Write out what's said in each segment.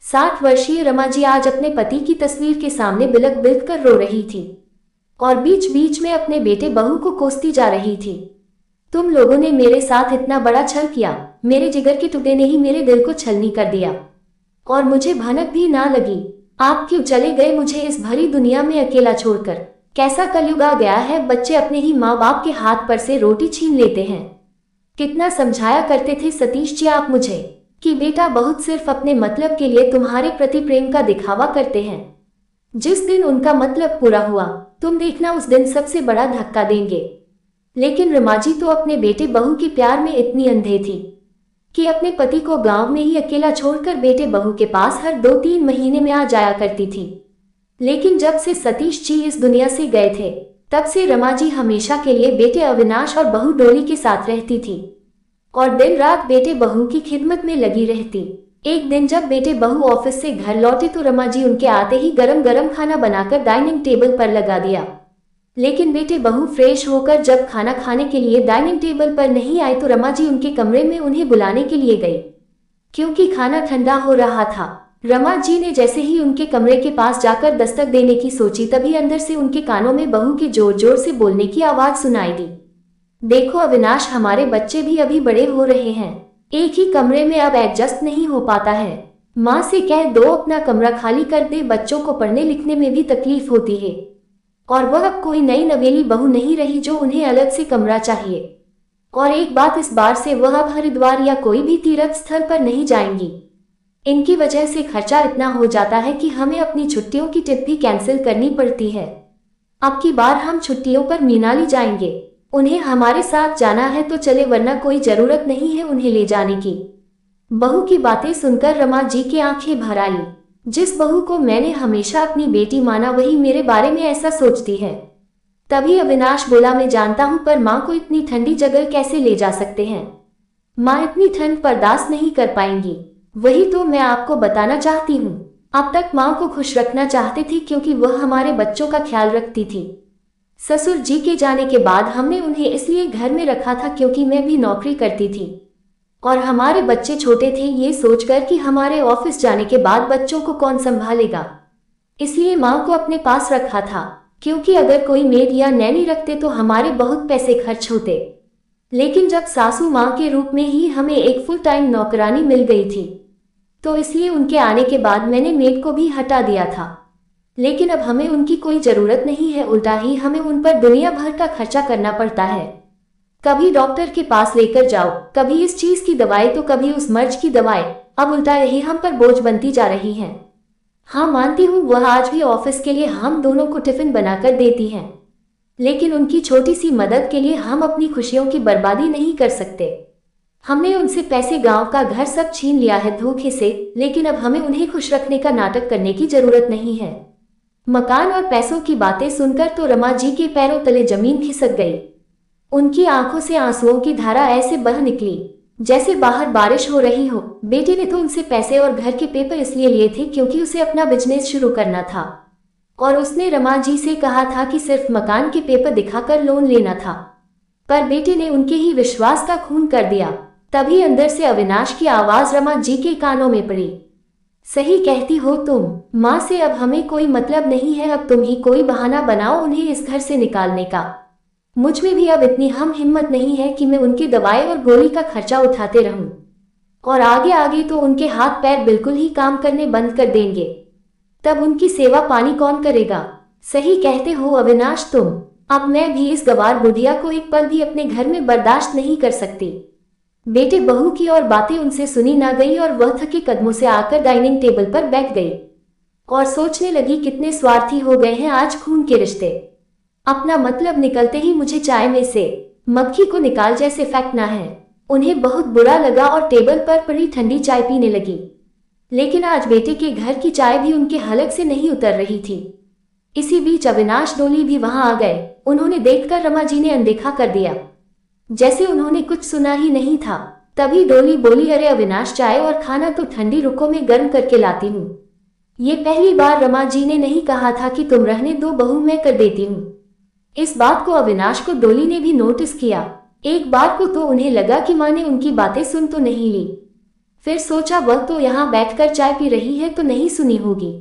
60 वर्षीय रमा जी आज अपने पति की तस्वीर के सामने बिलख बिलख कर रो रही थी और बीच बीच में अपने बेटे बहू को कोसती जा रही थी। तुम लोगों ने मेरे साथ इतना बड़ा छल किया, मेरे जिगर के टुकड़े ने ही मेरे दिल को छलनी कर दिया और मुझे भनक भी ना लगी। आप क्यों चले गए मुझे इस भरी दुनिया में अकेला छोड़कर? कैसा कलयुग आ गया है, बच्चे अपने ही माँ बाप के हाथ पर से रोटी छीन लेते हैं। कितना समझाया करते थे सतीश जी आप मुझे कि बेटा बहुत सिर्फ अपने मतलब के लिए तुम्हारे प्रति प्रेम का दिखावा करते हैं। जिस दिन उनका मतलब पूरा हुआ तुम देखना उस दिन सबसे बड़ा धक्का देंगे। लेकिन रमा जी तो अपने बेटे बहू के प्यार में इतनी अंधे थी कि अपने पति को गांव में ही अकेला छोड़कर बेटे बहू के पास हर 2-3 महीने में आ जाया करती थी। लेकिन जब से सतीश जी इस दुनिया से गए थे तब से रमा जी हमेशा के लिए बेटे अविनाश और बहू डोली के साथ रहती थी और दिन रात बेटे बहू की खिदमत में लगी रहती। एक दिन जब बेटे बहू ऑफिस से घर लौटे तो रमा जी उनके आते ही गरम गरम खाना बनाकर डाइनिंग टेबल पर लगा दिया। लेकिन बेटे बहू फ्रेश होकर जब खाना खाने के लिए डाइनिंग टेबल पर नहीं आए तो रमा जी उनके कमरे में उन्हें बुलाने के लिए गई। क्योंकि खाना ठंडा हो रहा था, रमा जी ने जैसे ही उनके कमरे के पास जाकर दस्तक देने की सोची तभी अंदर से उनके कानों में बहू के जोर जोर से बोलने की आवाज सुनाई दी। देखो अविनाश, हमारे बच्चे भी अभी बड़े हो रहे हैं, एक ही कमरे में अब एडजस्ट नहीं हो पाता है। माँ से कह दो अपना कमरा खाली कर दे, बच्चों को पढ़ने लिखने में भी तकलीफ होती है और वह अब कोई नई नवेली बहू नहीं रही जो उन्हें अलग से कमरा चाहिए। और एक बात, इस बार से वह अब हरिद्वार या कोई भी तीर्थ स्थल पर नहीं जाएंगी। इनकी वजह से खर्चा इतना हो जाता है कि हमें अपनी छुट्टियों की ट्रिप भी कैंसिल करनी पड़ती है। अब की बार हम छुट्टियों पर मनाली जाएंगे, उन्हें हमारे साथ जाना है तो चले वरना कोई जरूरत नहीं है उन्हें ले जाने की। बहू की बातें सुनकर रमा जी की आंखें भर आई। जिस बहू को मैंने हमेशा अपनी बेटी माना वही मेरे बारे में ऐसा सोचती है। तभी अविनाश बोला, मैं जानता हूं पर माँ को इतनी ठंडी जगह कैसे ले जा सकते हैं? माँ इतनी ठंड बर्दाश्त नहीं कर पाएंगी। वही तो मैं आपको बताना चाहती हूँ। अब तक माँ को खुश रखना चाहते थे क्योंकि वह हमारे बच्चों का ख्याल रखती थी। ससुर जी के जाने के बाद हमने उन्हें इसलिए घर में रखा था क्योंकि मैं भी नौकरी करती थी और हमारे बच्चे छोटे थे, ये सोचकर कि हमारे ऑफिस जाने के बाद बच्चों को कौन संभालेगा। इसलिए माँ को अपने पास रखा था क्योंकि अगर कोई मेड या नैनी रखते तो हमारे बहुत पैसे खर्च होते। लेकिन जब सासू माँ के रूप में ही हमें एक फुल टाइम नौकरानी मिल गई थी तो इसलिए उनके आने के बाद मैंने मेड को भी हटा दिया था। लेकिन अब हमें उनकी कोई जरूरत नहीं है, उल्टा ही हमें उन पर दुनिया भर का खर्चा करना पड़ता है। कभी डॉक्टर के पास लेकर जाओ, कभी इस चीज की दवाई तो कभी उस मर्ज की दवाई। अब उल्टा यही हम पर बोझ बनती जा रही है। हाँ मानती हूँ वह आज भी ऑफिस के लिए हम दोनों को टिफिन बनाकर देती हैं, लेकिन उनकी छोटी सी मदद के लिए हम अपनी खुशियों की बर्बादी नहीं कर सकते। हमने उनसे पैसे, गांव का घर सब छीन लिया है धोखे से, लेकिन अब हमें उन्हें खुश रखने का नाटक करने की जरूरत नहीं है। मकान और पैसों की बातें सुनकर तो रमा जी के पैरों तले जमीन खिसक गई। उनकी आंखों से आंसुओं की धारा ऐसे बह निकली जैसे बाहर बारिश हो रही हो। बेटे ने तो उनसे पैसे और घर के पेपर इसलिए लिए थे क्योंकि उसे अपना बिजनेस शुरू करना था और उसने रमा जी से कहा था कि सिर्फ मकान के पेपर दिखाकर लोन लेना था, पर बेटे ने उनके ही विश्वास का खून कर दिया। तभी अंदर से अविनाश की आवाज रमा जी के कानों में पड़ी, सही कहती हो तुम, माँ से अब हमें कोई मतलब नहीं है, अब तुम ही कोई बहाना बनाओ उन्हें इस घर से निकालने का। मुझ में भी अब इतनी हिम्मत नहीं है कि मैं उनकी दवाई और गोली का खर्चा उठाते रहूं और आगे आगे तो उनके हाथ पैर बिल्कुल ही काम करने बंद कर देंगे। तब उनकी सेवा पानी कौन करेगा? सही कहते हो अविनाश तुम, अब मैं भी इस गवार बुढ़िया को एक पल भी अपने घर में बर्दाश्त नहीं कर सकती। बेटे बहू की और बातें उनसे सुनी ना गई और वह थके कदमों से आकर डाइनिंग टेबल पर बैठ गई और सोचने लगी कितने स्वार्थी हो गए हैं आज खून के रिश्ते। अपना मतलब निकलते ही मुझे चाय में से मक्खी को निकाल जैसे फेंकना है। उन्हें बहुत बुरा लगा और टेबल पर पड़ी ठंडी चाय पीने लगी। लेकिन आज बेटे के घर की चाय भी उनके हलक से नहीं उतर रही थी। इसी बीच अविनाश डोली भी वहां आ गए। उन्होंने देखकर रमा जी ने अनदेखा कर दिया जैसे उन्होंने कुछ सुना ही नहीं था। तभी डोली बोली, अरे अविनाश, चाय और खाना तो ठंडी, रुको मैं गर्म करके लाती हूँ। ये पहली बार रमा जी ने नहीं कहा था कि तुम रहने दो बहू, मैं कर देती हूँ। इस बात को अविनाश को डोली ने भी नोटिस किया। एक बार को तो उन्हें लगा कि माँ ने उनकी बातें सुन तो नहीं ली। फिर सोचा वह तो यहाँ बैठकर चाय पी रही है तो नहीं सुनी होगी।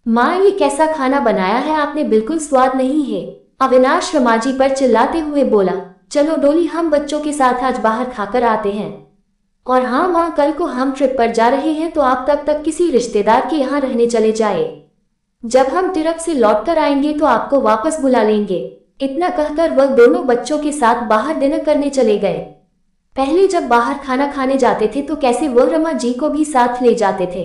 माँ, ये कैसा खाना बनाया है आपने, बिल्कुल स्वाद नहीं है। अविनाश रमाजी पर चिल्लाते हुए बोला। चलो डोली, हम बच्चों के साथ आज बाहर खाकर आते हैं। और हाँ माँ, कल को हम ट्रिप पर जा रहे हैं तो आप तब तक किसी रिश्तेदार के यहाँ रहने चले जाए। जब हम ट्रिप से लौटकर आएंगे तो आपको वापस बुला लेंगे। इतना कहकर वह दोनों बच्चों के साथ बाहर डिनर करने चले गए। पहले जब बाहर खाना खाने जाते थे तो कैसे वह रमा जी को भी साथ ले जाते थे,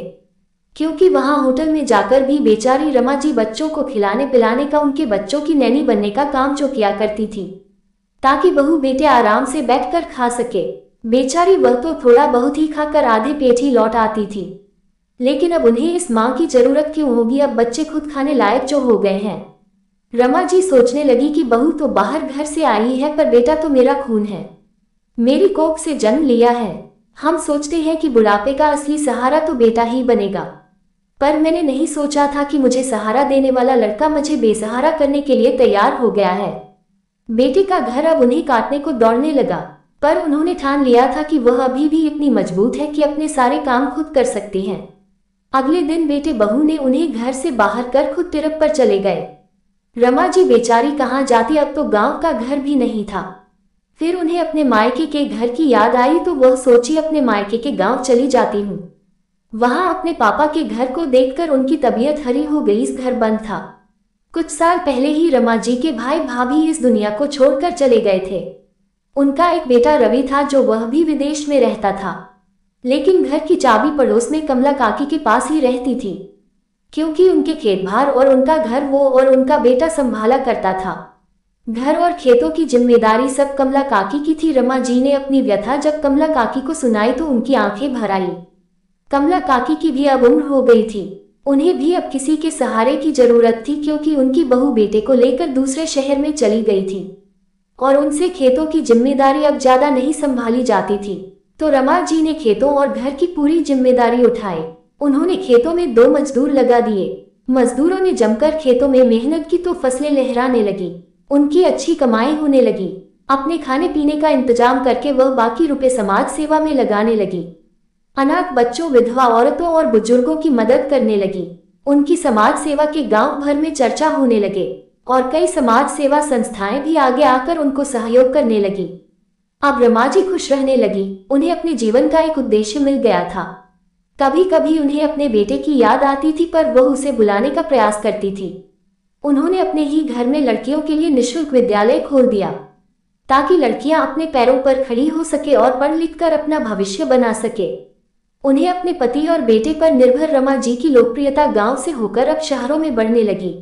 क्योंकि वहां होटल में जाकर भी बेचारी रमा जी बच्चों को खिलाने पिलाने का, उनके बच्चों की नैनी बनने का काम जो किया करती थी, ताकि बहू बेटे आराम से बैठकर खा सके। बेचारी वह तो थोड़ा बहुत ही खाकर आधे पेट ही लौट आती थी। लेकिन अब उन्हें इस माँ की जरूरत क्यों होगी, अब बच्चे खुद खाने लायक जो हो गए हैं। रमा जी सोचने लगी कि बहू तो बाहर घर से आई है पर बेटा तो मेरा खून है, मेरी कोख से जन्म लिया है। हम सोचते हैं कि बुढ़ापे का असली सहारा तो बेटा ही बनेगा, पर मैंने नहीं सोचा था कि मुझे सहारा देने वाला लड़का मुझे बेसहारा करने के लिए तैयार हो गया है। बेटे का घर अब उन्हें काटने को दौड़ने लगा, पर उन्होंने ठान लिया था कि वह अभी भी इतनी मजबूत है कि अपने सारे काम खुद कर सकती हैं। अगले दिन बेटे बहू ने उन्हें घर से बाहर कर खुद ट्रिप पर चले गए। रमा जी बेचारी कहाँ जाती, अब तो गांव का घर भी नहीं था। फिर उन्हें अपने मायके के घर की याद आई तो वह सोची अपने मायके के गांव चली जाती हूँ। वहां अपने पापा के घर को देखकर उनकी तबीयत हरी हो गई। इस घर बंद था। कुछ साल पहले ही रमा जी के भाई भाभी इस दुनिया को छोड़कर चले गए थे। उनका एक बेटा रवि था जो वह भी विदेश में रहता था, लेकिन घर की चाबी पड़ोस में कमला काकी के पास ही रहती थी, क्योंकि उनके खेत भार और उनका घर वो और उनका बेटा संभाला करता था। घर और खेतों की जिम्मेदारी सब कमला काकी की थी। रमा जी ने अपनी व्यथा जब कमला काकी को सुनाई तो उनकी आंखें भर आई। कमला काकी की भी अब उम्र हो गई थी, उन्हें भी अब किसी के सहारे की जरूरत थी, क्योंकि उनकी बहू बेटे को लेकर दूसरे शहर में चली गई थी और उनसे खेतों की जिम्मेदारी अब ज्यादा नहीं संभाली जाती थी। तो रमा जी ने खेतों और घर की पूरी जिम्मेदारी उठाई। उन्होंने खेतों में 2 मजदूर लगा दिए। मजदूरों ने जमकर खेतों में मेहनत की तो फसलें लहराने लगी, उनकी अच्छी कमाई होने लगी। अपने खाने पीने का इंतजाम करके वह बाकी रुपए समाज सेवा में लगाने लगी। अनाथ बच्चों, विधवा औरतों और बुजुर्गों की मदद करने लगी। उनकी समाज सेवा के गांव भर में चर्चा होने लगे और कई समाज सेवा संस्थाएं भी आगे आकर उनको सहयोग करने लगी। अब रमा जी खुश रहने लगी। उन्हें अपने जीवन का एक उद्देश्य मिल गया था। कभी कभी उन्हें अपने बेटे की याद आती थी, पर वह उसे बुलाने का प्रयास करती थी। उन्होंने अपने ही घर में लड़कियों के लिए निःशुल्क विद्यालय खोल दिया, ताकि लड़कियां अपने पैरों पर खड़ी हो सके और पढ़ लिख कर अपना भविष्य बना सके। उन्हें अपने पति और बेटे पर निर्भर रमा जी की लोकप्रियता गांव से होकर अब शहरों में बढ़ने लगी।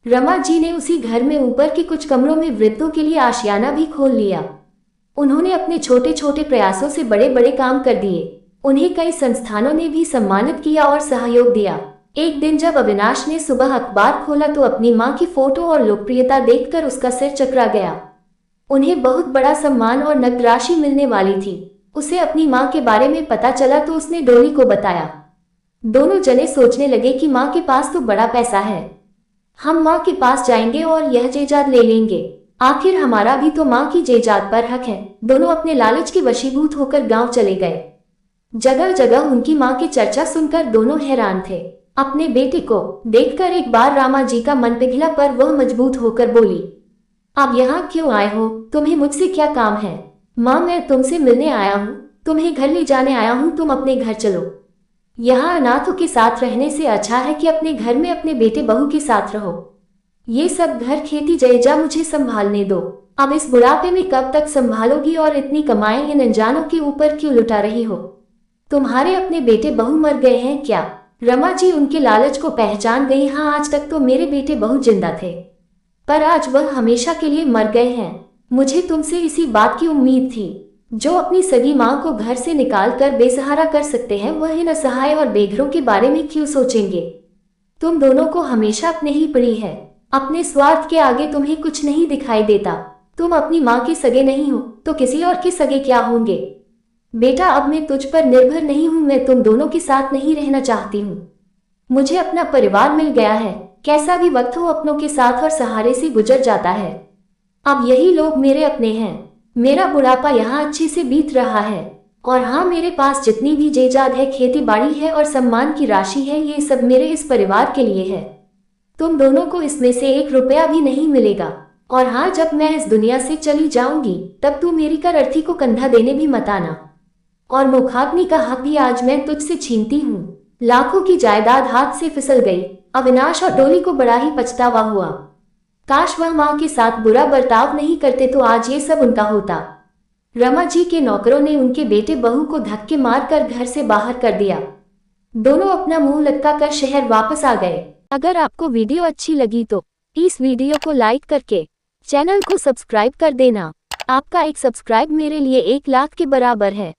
रमा जी ने उसी घर में ऊपर के कुछ कमरों में वृद्धों के लिए आशियाना भी खोल लिया। उन्होंने अपने छोटे छोटे प्रयासों से बड़े बड़े काम कर दिए। उन्हें कई संस्थानों ने भी सम्मानित किया और सहयोग दिया। एक दिन जब अविनाश ने सुबह अखबार खोला तो अपनी मां की फोटो और लोकप्रियता देखकर उसका सिर चकरा गया। उन्हें बहुत बड़ा सम्मान और नकद राशि मिलने वाली थी। उसे अपनी मां के बारे में पता चला तो उसने डोली को बताया। दोनों जने सोचने लगे कि मां के पास तो बड़ा पैसा है, हम मां के पास जाएंगे और यह जेजाद ले लेंगे। आखिर हमारा भी तो मां की जेजाद पर हक है। दोनों अपने लालच के वशीभूत होकर गांव चले गए। जगह जगह उनकी मां की चर्चा सुनकर दोनों हैरान थे। अपने बेटे को देखकर एक बार रामा जी का मन पिघला, पर वह मजबूत होकर बोली, आप यहाँ क्यों आए हो? तुम्हें मुझसे क्या काम है? माँ, मैं तुमसे मिलने आया हूँ, तुम्हें घर ले जाने आया हूँ, तुम अपने घर चलो। यहाँ अनाथों के साथ रहने से अच्छा है कि अपने घर में अपने बेटे बहू के साथ रहो। ये सब घर खेती जयजा मुझे संभालने दो। अब इस बुढ़ापे में कब तक संभालोगी और इतनी कमाई इन अनजानों के ऊपर क्यों लुटा रही हो? तुम्हारे अपने बेटे बहू मर गए हैं क्या? रमा जी उनके लालच को पहचान गई। हाँ, आज तक तो मेरे बेटे बहू जिंदा थे, पर आज वह हमेशा के लिए मर गए हैं। मुझे तुमसे इसी बात की उम्मीद थी। जो अपनी सगी माँ को घर से निकाल कर बेसहारा कर सकते हैं, वह इन असहाय और बेघरों के बारे में क्यों सोचेंगे? तुम दोनों को हमेशा अपने ही पड़ी है। अपने स्वार्थ के आगे तुम्हें कुछ नहीं दिखाई देता। तुम अपनी माँ के सगे नहीं हो तो किसी और के सगे क्या होंगे? बेटा, अब मैं तुझ पर निर्भर नहीं हूँ। मैं तुम दोनों के साथ नहीं रहना चाहती हूँ। मुझे अपना परिवार मिल गया है। कैसा भी वक्त हो, अपनों के साथ और सहारे से गुजर जाता है। अब यही लोग मेरे अपने हैं। मेरा बुढ़ापा यहाँ अच्छे से बीत रहा है। और हाँ, मेरे पास जितनी भी जायदाद है, खेती बाड़ी है और सम्मान की राशि है, ये सब मेरे इस परिवार के लिए है। तुम दोनों को इसमें से 1 रुपया भी नहीं मिलेगा। और हाँ, जब मैं इस दुनिया से चली जाऊंगी तब तू मेरी कर अर्थी को कंधा देने भी मत आना। और मुखाग्नि का हक भी आज मैं तुझसे छीनती हूँ। लाखों की जायदाद हाथ से फिसल गई। अविनाश और डोली को बड़ा ही पछतावा हुआ। काश वह माँ के साथ बुरा बर्ताव नहीं करते तो आज ये सब उनका होता। रमा जी के नौकरों ने उनके बेटे बहू को धक्के मारकर घर से बाहर कर दिया। दोनों अपना मुंह लटका कर शहर वापस आ गए। अगर आपको वीडियो अच्छी लगी तो इस वीडियो को लाइक करके चैनल को सब्सक्राइब कर देना। आपका एक सब्सक्राइब मेरे लिए 1 लाख के बराबर है।